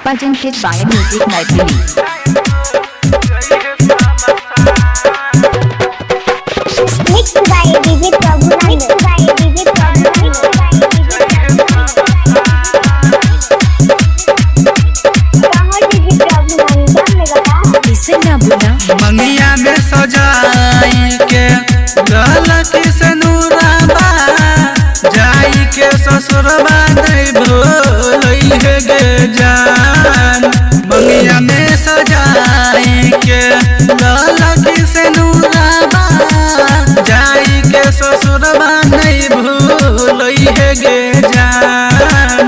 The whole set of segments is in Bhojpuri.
presented by Music Library. Mixed by DJ मंगिया में सजाई के गलती से नूराबा जाई के ससुरबा नहीं भूलई है गे जान। मंगिया में सजाई के गलती से नूराबा जाई के ससुरबा नहीं भूलई है गे जान।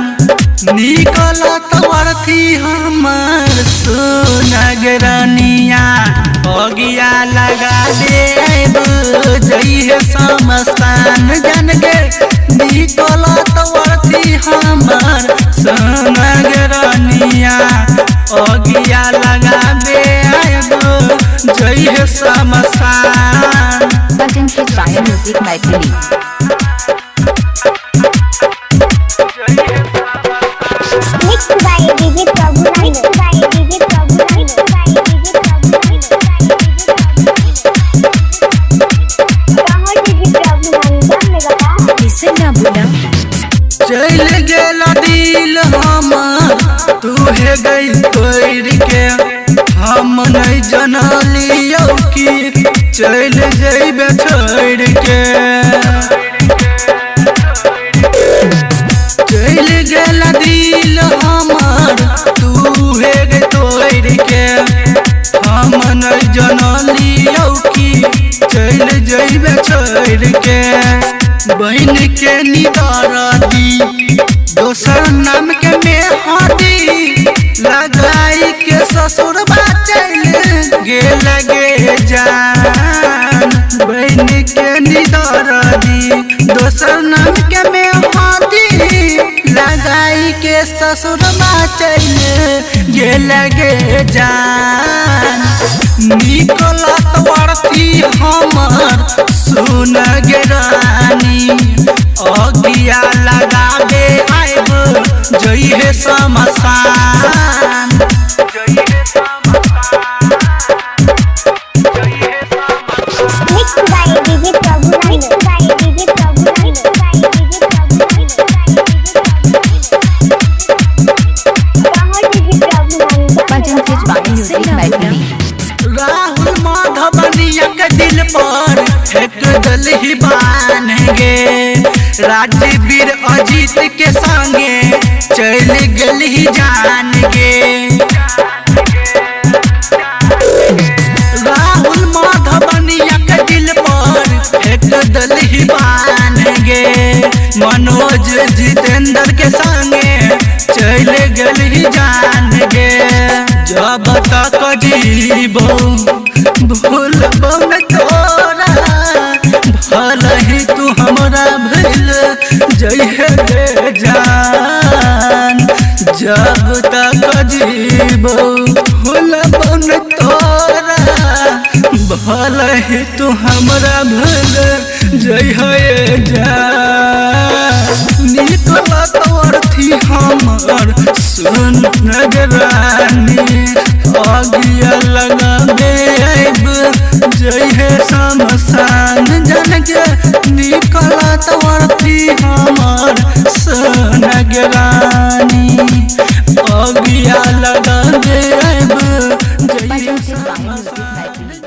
निकलत वरथी हमर सुनगरनिया बगिया लगा दे जइहे समस्तान जन गे। निकलत वरथी हमर सुनगरनिया बगिया लगा दे जइहे समस्तान। Presented by Music Library. Mixed by DJ चल गेल दिल हमर तूहे गई तोड़ के हम नहीं जनलियो कि चल जइबे छोड़ के। चल गेल दिल हमर तूहे गई तोड़ के हम नहीं जनलियो कि चल जइबे छोड़ के। बहन के निदारदी दोसर नाम के मेहदी लगाई के ससुर चल गे लगे जान। बहन के निदारदी दोसर नाम के मेहदी लगाई के ससुर चल गे लगे जान। निकलत वरथी हमर सुनगरानी अगिया लगाबे आइब जइहे समसान। Mixed by DJ Presented by Music Library. Rahul माधवनिया के दिल पर एक दल ही बान गे। राजवीर अजीत के संगे चल गल ही जान गे। राहुल माधवनिया के दिल पर एक दल ही बान गे। मनोज जितेंद्र के संगे चल गल ही जान गे। जब तक जीबो भूलबो न तोरा भल ही तू हमरा भइल जइहे गे जान। जब तक जीबो भूलबो न तोरा भल ही तू हमरा भइल जइहे जान। निकलत वरथी हमर सुनगरानी अगिया लगाबे आइब जइहे समसान जन गे। निकलत वरथी हमर सुनगरानी अगिया लगाबे आइब जइहे Presented by Music समसान। Library.